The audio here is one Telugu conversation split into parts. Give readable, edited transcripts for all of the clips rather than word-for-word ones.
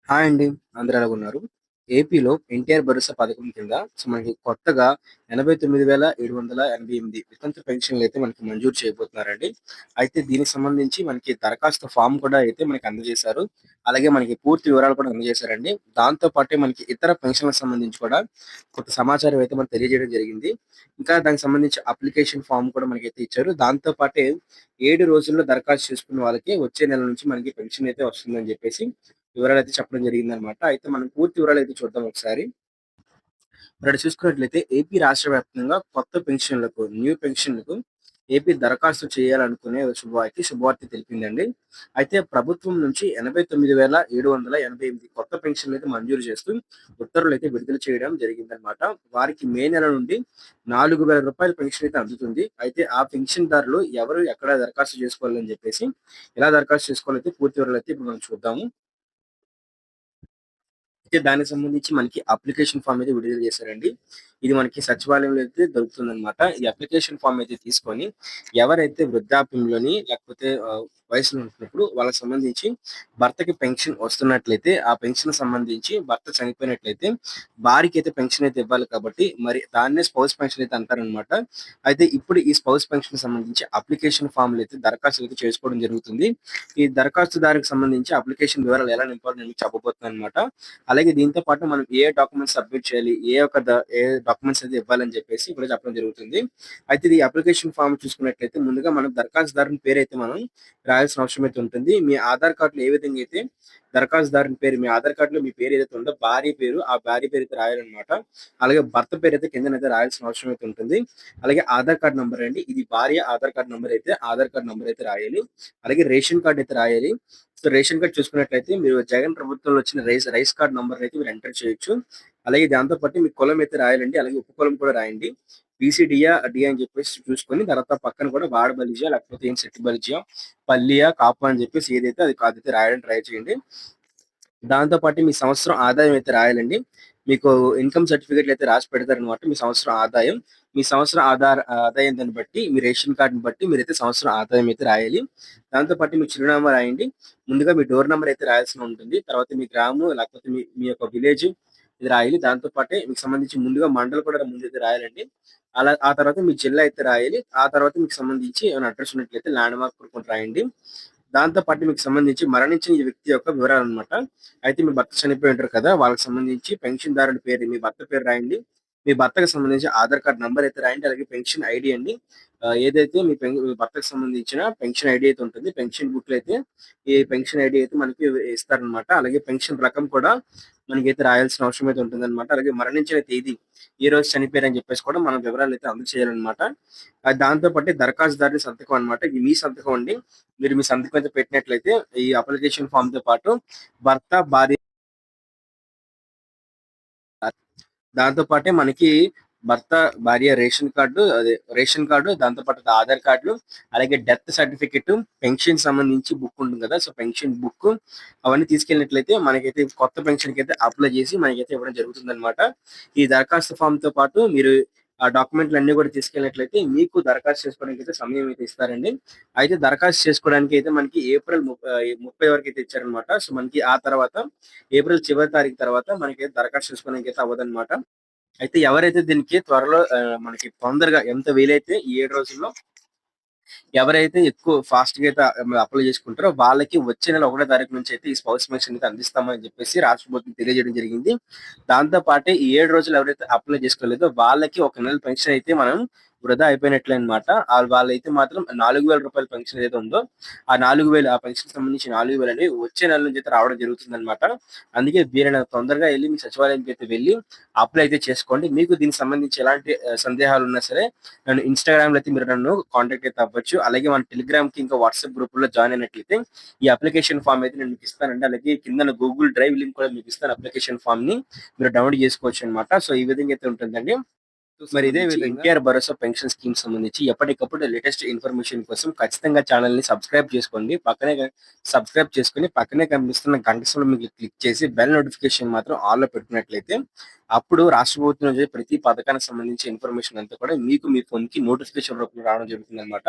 హాయ్ అండి. అందరూ ఎలాగున్నారు? ఏపీలో ఎన్టీఆర్ భరోసా పథకం కింద మనకి కొత్తగా 89,788 వితంతు పెన్షన్‌లయితే మనకి మంజూరు చేయబోతున్నారండి. అయితే దీనికి సంబంధించి మనకి దరఖాస్తు ఫార్మ్ కూడా అయితే మనకి అందజేశారు. అలాగే మనకి పూర్తి వివరాలు కూడా అందజేశారండి. దాంతో పాటే మనకి ఇతర పెన్షన్‌లకు సంబంధించి కూడా కొంత సమాచారం అయితే మనకు తెలియజేయడం జరిగింది. ఇంకా దానికి సంబంధించి అప్లికేషన్ ఫార్మ్ కూడా మనకైతే ఇచ్చారు. దాంతో పాటే 7 రోజుల్లో దరఖాస్తు చేసుకున్న వాళ్ళకి వచ్చే నెల నుంచి మనకి పెన్షన్ అయితే వస్తుందని చెప్పేసి వివరాలైతే చెప్పడం జరిగిందనమాట. అయితే మనం పూర్తి వివరాలైతే చూద్దాం ఒకసారి. ఇక్కడ చూసుకున్నట్లయితే ఏపీ రాష్ట్ర వ్యాప్తంగా కొత్త పెన్షన్‌లకు, న్యూ పెన్షన్‌లకు ఏపీ దరఖాస్తు చేయాలనుకునే శుభవార్త తెలిపిందండి. అయితే ప్రభుత్వం నుంచి 89,788 కొత్త పెన్షన్‌లయితే మంజూరు చేస్తూ ఉత్తర్వులైతే విడుదల చేయడం జరిగిందనమాట. వారికి మే నెల నుండి రూ. 4,000 పెన్షన్ అయితే అందుతుంది. అయితే ఆ పెన్షన్‌దారులు ఎవరు, ఎక్కడ దరఖాస్తు చేసుకోవాలని చెప్పేసి, ఎలా దరఖాస్తు చేసుకోవాలైతే పూర్తి వివరాలైతే ఇప్పుడు మనం చూద్దాము. అయితే దానికి సంబంధించి మనకి అప్లికేషన్ ఫార్మ్ అయితే విడుదల చేశారండి. ఇది మనకి సచివాలయంలో అయితే దొరుకుతుందనమాట. ఈ అప్లికేషన్ ఫార్మ్ అయితే తీసుకొని ఎవరైతే వృద్ధాప్యంలోని లేకపోతే వయసులో ఉంటున్నప్పుడు వాళ్ళకి సంబంధించి భర్తకి పెన్షన్ వస్తున్నట్లయితే, ఆ పెన్షన్ సంబంధించి భర్త చనిపోయినట్లయితే భార్యకైతే పెన్షన్ అయితే ఇవ్వాలి కాబట్టి మరి దాన్నే స్పౌస్ పెన్షన్ అయితే అంటారనమాట. అయితే ఇప్పుడు ఈ స్పౌస్ పెన్షన్‌కి సంబంధించి అప్లికేషన్ ఫార్మ్‌లయితే దరఖాస్తులైతే చేసుకోవడం జరుగుతుంది. ఈ దరఖాస్తుదారునికి సంబంధించి అప్లికేషన్ వివరాలు ఎలా నింపాలో నేను మీకు చెప్పబోతున్నాననమాట. అలాగే దీంతో పాటు మనం ఏ డాక్యుమెంట్స్ సబ్మిట్ చేయాలి, ఏ డాక్యుమెంట్స్ అయితే ఇవ్వాలని చెప్పేసి ఇప్పుడు చెప్పడం జరుగుతుంది. అయితే ఇది అప్లికేషన్ ఫార్మ్ చూసుకున్నట్లయితే ముందుగా మనం దరఖాస్తుదారుని పేరైతే మనం రాయాల్సిన అవసరం అయితే ఉంటుంది. మీ ఆధార్ కార్డ్‌లో ఏ విధంగా అయితే దరఖాస్తుదారుని పేరు మీ ఆధార్ కార్డ్‌లో మీ పేరు ఏదైతే ఉందో భార్య పేరు, ఆ భార్య పేరైతే రాయాలన్నమాట. అలాగే భర్త పేరైతే కిందనైతే రాయాల్సిన అవసరం అయితే ఉంటుంది. అలాగే ఆధార్ కార్డ్ నంబర్ అండి. ఇది భార్య ఆధార్ కార్డ్ నంబర్ అయితే ఆధార్ కార్డ్ నంబర్ అయితే రాయాలి. అలాగే రేషన్ కార్డ్ అయితే రాయాలి. సో, రేషన్ కార్డ్ చూసుకున్నట్లయితే మీరు జగన్ ప్రభుత్వంలో వచ్చిన రైస్ కార్డ్ నంబర్‌నైతే మీరు ఎంటర్ చేయొచ్చు. అలాగే దాంతో పాటు మీ కులం అయితే రాయాలండి. అలాగే ఉపకులం కూడా రాయండి. బీసీ, డి అని చెప్పేసి చూసుకొని తర్వాత పక్కన కూడా వాడ బలిజ లేకపోతే ఏం సెట్టి బలిజ, పల్లియా, కాపు అని చెప్పేసి ఏదైతే అదైతే రాయడానికి ట్రై చేయండి. దాంతో పాటు మీ సంవత్సరం ఆదాయం అయితే రాయాలండి. మీకు ఇన్‌కమ్ సర్టిఫికేట్‌లో అయితే రాసి పెడతారనమాట. మీ సంవత్సరం ఆదాయం. మీ సంవత్సరం ఆదాయం దాన్ని బట్టి మీ రేషన్ కార్డ్‌ని బట్టి మీరైతే సంవత్సరం ఆదాయం అయితే రాయాలి. దాంతో పాటు మీ చిరునామా రాయండి. ముందుగా మీ డోర్ నంబర్ అయితే రాయాల్సి ఉంటుంది. తర్వాత మీ గ్రామం లేకపోతే మీ మీ యొక్క విలేజ్ ఇది రాయాలి. దాంతో పాటే మీకు సంబంధించి ముందుగా మండలం కూడా ముందైతే రాయాలండి. ఆ తర్వాత మీ జిల్లా అయితే రాయాలి. ఆ తర్వాత మీకు సంబంధించి ఏమైనా అడ్రెస్ ఉన్నట్లయితే ల్యాండ్ మార్క్ కూడా కొంచెం రాయండి. దాంతో పాటు మీకు సంబంధించి మరణించిన ఈ వ్యక్తి యొక్క వివరాలనమాట. అయితే మీ భర్త చనిపోయి ఉంటారు కదా! వాళ్ళకి సంబంధించి పెన్షన్‌దారుడి పేరు, మీ భర్త పేరు రాయండి. మీ భర్తకు సంబంధించి ఆధార్ కార్డ్ నంబర్ అయితే రాయండి. అలాగే పెన్షన్ ఐడీ అండి. ఏదైతే మీ భర్తకు సంబంధించిన పెన్షన్ ఐడీ అయితే ఉంటుంది. పెన్షన్ బుక్‌లో అయితే ఈ పెన్షన్ ఐడీ అయితే మనకి ఇస్తారనమాట. అలాగే పెన్షన్ రకం కూడా మనకైతే రాయాల్సిన అవసరం అయితే ఉంటుందనమాట. అలాగే మరణించిన తేదీ, ఏ రోజు చనిపోయారని చెప్పేసి కూడా మనం వివరాలైతే అందజేయాలనమాట. దాంతో పాటు దరఖాస్తుదారుని సంతకం అన్నమాట. ఇది మీ సంతకం అండి. మీరు మీ సంతకం అయితే పెట్టినట్లయితే ఈ అప్లికేషన్ ఫార్మ్‌తో పాటు భర్త, భార్య దాంతో పాటే మనకి భర్త, భార్య రేషన్ కార్డు దాంతో పాటు ఆధార్ కార్డులు, అలాగే డెత్ సర్టిఫికేట్, పెన్షన్ సంబంధించి బుక్ ఉంటుంది కదా! సో, పెన్షన్ బుక్ అవన్నీ తీసుకెళ్ళినట్లయితే మనకైతే కొత్త పెన్షన్‌కైతే అప్లై చేసి మనకైతే ఇవ్వడం జరుగుతుందన్నమాట. ఈ దరఖాస్తు ఫార్మ్‌తో పాటు మీరు ఆ డాక్యుమెంట్‌లన్నీ కూడా తీసుకెళ్ళినట్లయితే మీకు దరఖాస్తు చేసుకోవడానికైతే సమయం అయితే ఇస్తారండి. అయితే దరఖాస్తు చేసుకోవడానికైతే మనకి ఏప్రిల్ 30 వరకైతే ఇచ్చారన్నమాట. సో, మనకి ఆ తర్వాత ఏప్రిల్ చివరి తారీఖు తర్వాత మనకైతే దరఖాస్తు చేసుకోవడానికైతే అవ్వదన్నమాట. అయితే ఎవరైతే దీనికి త్వరలో మనకి తొందరగా ఎంత వీలైతే ఈ 7 రోజుల్లో ఎవరైతే ఎక్కువ ఫాస్ట్‌గా అయితే అప్లై చేసుకుంటారో వాళ్ళకి వచ్చే నెల 1 తారీఖు నుంచి అయితే ఈ స్పౌస్ పెన్షన్ అయితే అందిస్తామని చెప్పేసి రాష్ట్ర ప్రభుత్వం తెలియజేయడం జరిగింది. దాంతో పాటే ఈ 7 రోజులు ఎవరైతే అప్లై చేసుకోలేదో వాళ్ళకి ఒక నెల పెన్షన్ అయితే మనం వృధా అయిపోయినట్లే అన్నమాట. వాళ్ళైతే మాత్రం రూ. 4,000 పెన్షన్ ఏదైతే ఉందో ఆ 4,000 ఆ పెన్షన్‌కి సంబంధించి 4,000 అనేవి వచ్చే నెల నుంచి అయితే రావడం జరుగుతుందన్నమాట. అందుకే వీలైనంత తొందరగా ఎళ్లి మీ సచివాలయానికి అయితే వెళ్లి అప్లై అయితే చేసుకోండి. మీకు దీనికి సంబంధించి ఎలాంటి సందేహాలున్నా సరే నన్ను ఇన్‌స్టాగ్రామ్‌లో అయితే మీరు నన్ను కాంటాక్ట్ అయితే అవ్వచ్చు. అలాగే మన టెలిగ్రామ్‌కి ఇంకా వాట్సాప్ గ్రూపుల్లో జాయిన్ అయినట్లయితే ఈ అప్లికేషన్ ఫార్మ్ అయితే నేను మీకు ఇస్తానండి. అలాగే కిందన గూగుల్ డ్రైవ్ లింక్ కూడా మీకు ఇస్తాను అప్లికేషన్ ఫార్మ్‌ని. మీరు డౌన్‌లోడ్ చేసుకోవచ్చనమాట. సో, ఈ విధంగా అయితే ఉంటుందండి. మరి ఇదే విధంగా ఎన్టీఆర్ భరోసా పెన్షన్ స్కీమ్ సంబంధించి ఎప్పటికప్పుడు లేటెస్ట్ ఇన్ఫర్మేషన్ కోసం ఖచ్చితంగా ఛానెల్‌ని సబ్స్క్రైబ్ చేసుకోండి. సబ్స్క్రైబ్ చేసుకొని పక్కనే కనిపిస్తున్న గంట సింబల్ మీద క్లిక్ చేసి బెల్ నోటిఫికేషన్ మాత్రం ఆల్‌లో పెట్టుకున్నట్లయితే అప్పుడు రాష్ట్ర ప్రభుత్వం నుంచి ప్రతి పథకానికి సంబంధించి ఇన్ఫర్మేషన్ అంతా కూడా మీకు మీ ఫోన్‌కి నోటిఫికేషన్ రూపంలో రావడం జరుగుతుందనమాట.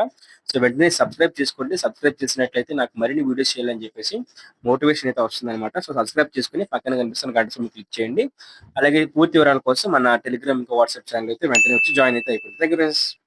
సో, వెంటనే సబ్స్క్రైబ్ చేసుకోండి. సబ్స్క్రైబ్ చేసినట్లయితే నాకు మరిన్ని వీడియోస్ చేయాలని చెప్పేసి మోటివేషన్ అయితే వస్తుందనమాట. సో, సబ్స్క్రైబ్ చేసుకొని పక్కన కనిపిస్తున్న గంట సింబల్ క్లిక్ చేయండి. అలాగే పూర్తి వివరాల కోసం మన టెలిగ్రామ్ ఇంకా వాట్సాప్ ఛానెల్ అయితే వెంటనే వచ్చి జాయిన్ అయితే అయిపోండి. Thank you friends.